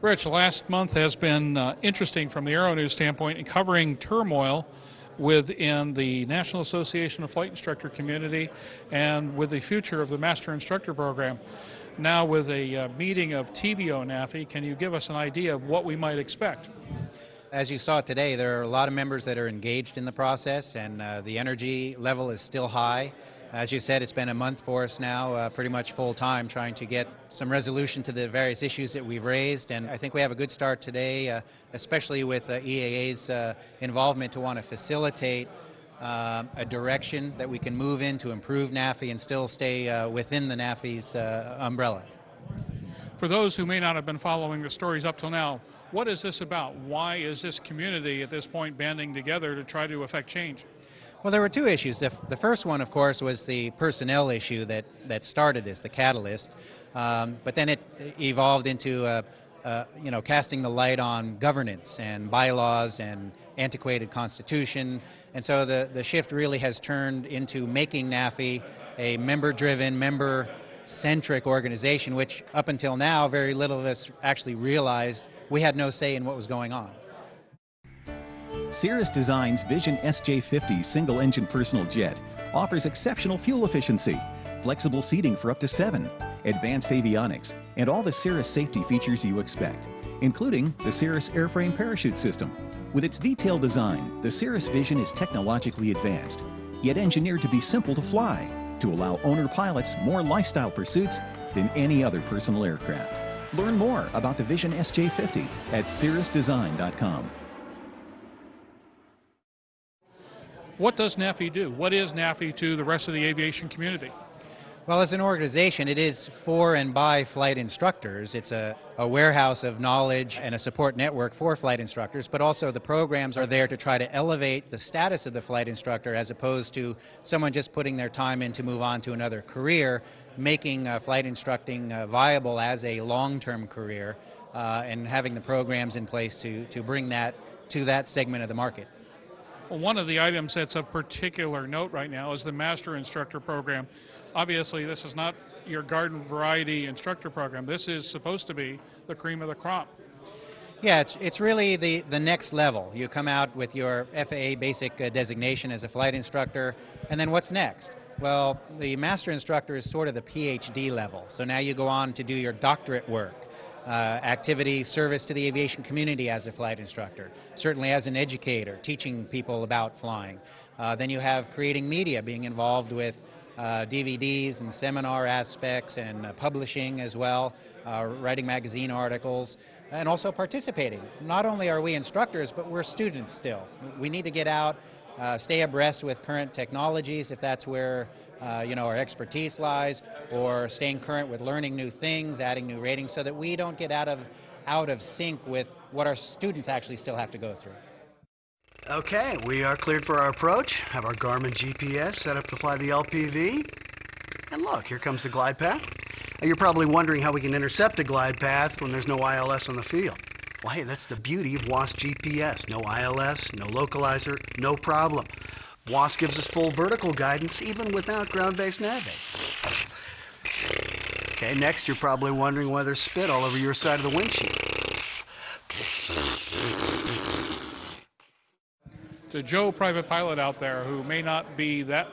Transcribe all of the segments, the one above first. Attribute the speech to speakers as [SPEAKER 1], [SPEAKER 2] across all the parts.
[SPEAKER 1] Rich, last month has been interesting from the Aero-News standpoint in covering turmoil within the National Association of Flight Instructor community and with the future of the Master Instructor Program. Now with a meeting of TBO NAFI, can you give us an idea of what we might expect?
[SPEAKER 2] As you saw today, there are a lot of members that are engaged in the process, and the energy level is still high. As you said, it's been a month for us now, pretty much full-time, trying to get some resolution to the various issues that we've raised, and I think we have a good start today, especially with EAA's involvement to want to facilitate a direction that we can move in to improve NAFI and still stay within the NAFI's umbrella.
[SPEAKER 1] For those who may not have been following the stories up till now, what is this about? Why is this community at this point banding together to try to affect change?
[SPEAKER 2] Well, there were two issues. The first one, of course, was the personnel issue that started this, the catalyst. But then it evolved into, casting the light on governance and bylaws and antiquated constitution. And so the shift really has turned into making NAFI a member-driven, member-centric organization, which up until now, very little of us actually realized we had no say in what was going on.
[SPEAKER 3] Cirrus Design's Vision SJ50 single-engine personal jet offers exceptional fuel efficiency, flexible seating for up to 7, advanced avionics, and all the Cirrus safety features you expect, including the Cirrus airframe parachute system. With its detailed design, the Cirrus Vision is technologically advanced, yet engineered to be simple to fly, to allow owner pilots more lifestyle pursuits than any other personal aircraft. Learn more about the Vision SJ50 at cirrusdesign.com.
[SPEAKER 1] What does NAFI do? What is NAFI to the rest of the aviation community?
[SPEAKER 2] Well, as an organization, it is for and by flight instructors. It's a warehouse of knowledge and a support network for flight instructors, but also the programs are there to try to elevate the status of the flight instructor as opposed to someone just putting their time in to move on to another career, making flight instructing viable as a long-term career and having the programs in place to bring that to that segment of the market.
[SPEAKER 1] Well, one of the items that's of particular note right now is the Master Instructor Program. Obviously, this is not your garden variety instructor program. This is supposed to be the cream of the crop.
[SPEAKER 2] Yeah, it's really the next level. You come out with your FAA basic designation as a flight instructor, and then what's next? Well, the Master Instructor is sort of the PhD level. So now you go on to do your doctorate work. Activity, service to the aviation community as a flight instructor, certainly as an educator, teaching people about flying. Then you have creating media, being involved with DVDs and seminar aspects and publishing as well, writing magazine articles, and also participating. Not only are we instructors, but we're students still. We need to get out, stay abreast with current technologies if that's where our expertise lies, or staying current with learning new things, adding new ratings, so that we don't get out of sync with what our students actually still have to go through.
[SPEAKER 4] Okay, we are cleared for our approach. Have our Garmin GPS set up to fly the LPV. And look, here comes the glide path. Now, you're probably wondering how we can intercept a glide path when there's no ILS on the field. Well, hey, that's the beauty of WAAS GPS. No ILS, no localizer, no problem. WAAS gives us full vertical guidance even without ground-based nav aids. Okay, next you're probably wondering why there's spit all over your side of the windshield.
[SPEAKER 1] To Joe, private pilot out there who may not be that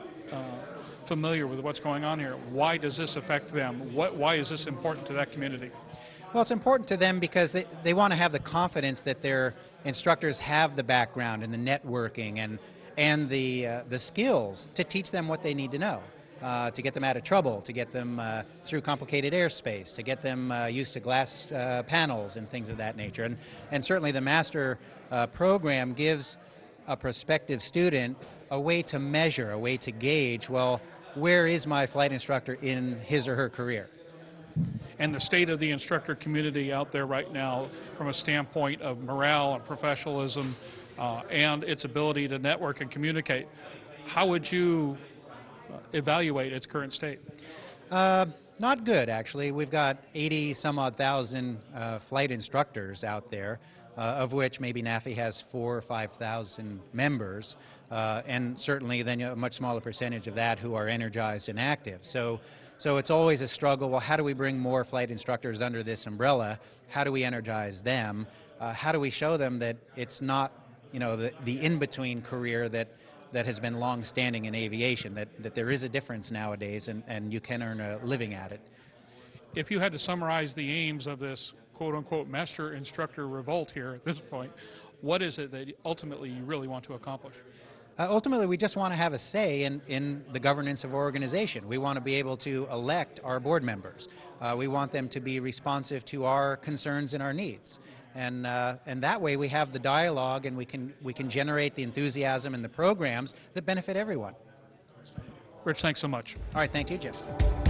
[SPEAKER 1] familiar with what's going on here, why does this affect them? Why is this important to that community?
[SPEAKER 2] Well, it's important to them because they want to have the confidence that their instructors have the background and the networking and the skills to teach them what they need to know, to get them out of trouble, to get them through complicated airspace, to get them used to glass panels and things of that nature. And certainly the Master program gives a prospective student a way to measure, a way to gauge, well, where is my flight instructor in his or her career?
[SPEAKER 1] And the state of the instructor community out there right now from a standpoint of morale and professionalism and its ability to network and communicate, how would you evaluate its current state?
[SPEAKER 2] Not good, actually. We've got 80-some-odd thousand flight instructors out there, of which maybe NAFI has 4,000 or 5,000 members, and certainly then a much smaller percentage of that who are energized and active. So So it's always a struggle. Well, how do we bring more flight instructors under this umbrella? How do we energize them? How do we show them that it's not, you know, the in-between career that has been long-standing in aviation, that there is a difference nowadays, and you can earn a living at it.
[SPEAKER 1] If you had to summarize the aims of this quote-unquote master instructor revolt here at this point, what is it that ultimately you really want to accomplish?
[SPEAKER 2] Ultimately, we just want to have a say in the governance of our organization. We want to be able to elect our board members. We want them to be responsive to our concerns and our needs. And that way we have the dialogue, and we can generate the enthusiasm and the programs that benefit everyone.
[SPEAKER 1] Rich, thanks so much.
[SPEAKER 2] All right, thank you, Jeff.